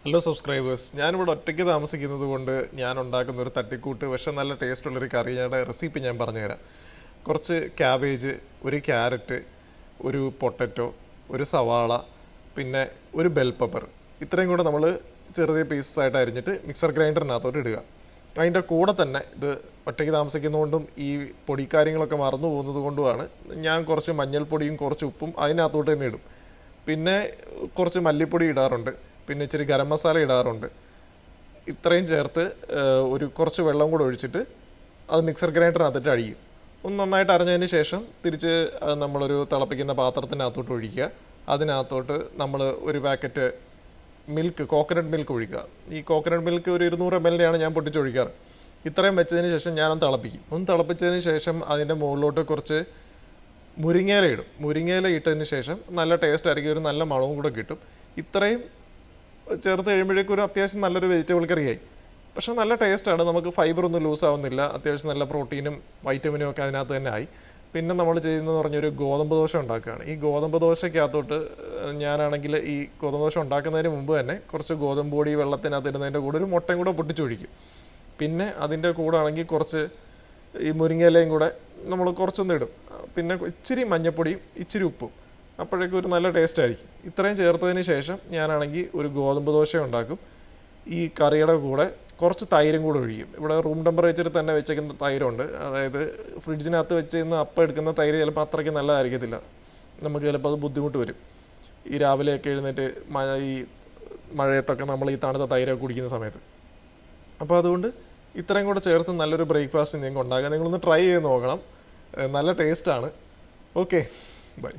Hello subscribers, ഞാനിവിടെ ഒറ്റയ്ക്ക് താമസിക്കുന്നത് കൊണ്ട് ഞാൻ ഉണ്ടാക്കുന്ന ഒരു തട്ടിക്കൂട്ട് പക്ഷേ നല്ല ടേസ്റ്റുള്ളൊരു കറിയുടെ റെസിപ്പി ഞാൻ പറഞ്ഞുതരാം. കുറച്ച് ക്യാബേജ്, ഒരു ക്യാരറ്റ്, ഒരു പൊട്ടറ്റോ, ഒരു സവാള, പിന്നെ ഒരു ബെൽ പെപ്പർ, ഇത്രയും കൂടെ നമ്മൾ ചെറിയ പീസസ് ആയിട്ട് അരിഞ്ഞിട്ട് മിക്സർ ഗ്രൈൻഡറിനകത്തോട്ട് ഇടുക. അതിൻ്റെ കൂടെ തന്നെ ഇത് ഒറ്റയ്ക്ക് താമസിക്കുന്നതുകൊണ്ടും ഈ പൊടിക്കാര്യങ്ങളൊക്കെ മറന്നു പോകുന്നത് കൊണ്ടുമാണ് ഞാൻ കുറച്ച് മഞ്ഞൾപ്പൊടിയും കുറച്ച് ഉപ്പും അതിനകത്തോട്ട് തന്നെ ഇടും. പിന്നെ കുറച്ച് മല്ലിപ്പൊടി ഇടാറുണ്ട്, പിന്നെ ഇച്ചിരി ഗരം മസാല ഇടാറുണ്ട്. ഇത്രയും ചേർത്ത് ഒരു കുറച്ച് വെള്ളം കൂടെ ഒഴിച്ചിട്ട് അത് മിക്സർ ഗ്രൈൻഡറിനകത്തിട്ട് അടിക്കും. ഒന്ന് നന്നായിട്ട് അരഞ്ഞതിന് ശേഷം തിരിച്ച് നമ്മളൊരു തിളപ്പിക്കുന്ന പാത്രത്തിനകത്തോട്ട് ഒഴിക്കുക. അതിനകത്തോട്ട് നമ്മൾ ഒരു പാക്കറ്റ് മിൽക്ക്, കോക്കനട്ട് മിൽക്ക് ഒഴിക്കുക. ഈ കോക്കനട്ട് മിൽക്ക് ഒരു 200 ml ഞാൻ പൊട്ടിച്ചൊഴിക്കാറ്. ഇത്രയും വെച്ചതിന് ശേഷം ഞാനൊന്ന് തിളപ്പിക്കും. ഒന്ന് തിളപ്പിച്ചതിന് ശേഷം അതിൻ്റെ മുകളിലോട്ട് കുറച്ച് മുരിങ്ങയില ഇടും. മുരിങ്ങയില ഇട്ടതിന് ശേഷം നല്ല ടേസ്റ്റ് ആയിരിക്കും, ഒരു നല്ല മണവും കൂടെ കിട്ടും. ഇത്രയും ചേർത്ത് കഴിയുമ്പോഴേക്കും ഒരു അത്യാവശ്യം നല്ലൊരു വെജിറ്റബിൾ കറിയായി. പക്ഷേ നല്ല ടേസ്റ്റാണ്, നമുക്ക് ഫൈബറൊന്നും ലൂസ് ആവുന്നില്ല, അത്യാവശ്യം നല്ല പ്രോട്ടീനും വൈറ്റമിനും ഒക്കെ അതിനകത്ത് തന്നെ ആയി. പിന്നെ നമ്മൾ ചെയ്യുന്നത് പറഞ്ഞൊരു ഗോതമ്പ് ദോശ ഉണ്ടാക്കുകയാണ്. ഈ ഗോതമ്പ് ദോശയ്ക്കകത്തോട്ട് ഞാനാണെങ്കിൽ ഈ ഗോതമ്പ് ദോശ ഉണ്ടാക്കുന്നതിന് മുമ്പ് തന്നെ കുറച്ച് ഗോതമ്പ് പൊടി വെള്ളത്തിനകത്ത് ഇടുന്നതിൻ്റെ കൂടെ ഒരു മുട്ടയും കൂടെ പൊട്ടിച്ചൊഴിക്കും. പിന്നെ അതിൻ്റെ കൂടെ ആണെങ്കിൽ കുറച്ച് ഈ മുരിങ്ങയിലയും കൂടെ നമ്മൾ കുറച്ചൊന്ന് ഇടും. പിന്നെ ഇച്ചിരി മഞ്ഞൾപ്പൊടിയും ഇച്ചിരി ഉപ്പും, അപ്പോഴേക്കും ഒരു നല്ല ടേസ്റ്റ് ആയിരിക്കും. ഇത്രയും ചേർത്തതിന് ശേഷം ഞാനാണെങ്കിൽ ഒരു ഗോതമ്പ് ദോശ ഉണ്ടാക്കും. ഈ കറിയുടെ കൂടെ കുറച്ച് തൈരും കൂടെ ഒഴിക്കും. ഇവിടെ റൂം ടെമ്പറേച്ചറിൽ തന്നെ വെച്ചേക്കുന്ന തൈരുണ്ട്, അതായത് ഫ്രിഡ്ജിനകത്ത് വെച്ചിരുന്ന് അപ്പം എടുക്കുന്ന തൈര് ചിലപ്പോൾ അത്രയ്ക്ക് നല്ലതായിരിക്കത്തില്ല, നമുക്ക് ചിലപ്പോൾ അത് ബുദ്ധിമുട്ട് വരും. ഈ രാവിലെയൊക്കെ എഴുന്നേറ്റ് ഈ മഴയത്തൊക്കെ നമ്മൾ ഈ തണുത്ത തൈരൊക്കെ കുടിക്കുന്ന സമയത്ത്. അപ്പോൾ അതുകൊണ്ട് ഇത്രയും കൂടെ ചേർത്ത് നല്ലൊരു ബ്രേക്ക്ഫാസ്റ്റ് നിങ്ങൾക്ക് ഉണ്ടാക്കാം. നിങ്ങളൊന്ന് ട്രൈ ചെയ്ത് നോക്കണം, നല്ല ടേസ്റ്റാണ്. Okay, by.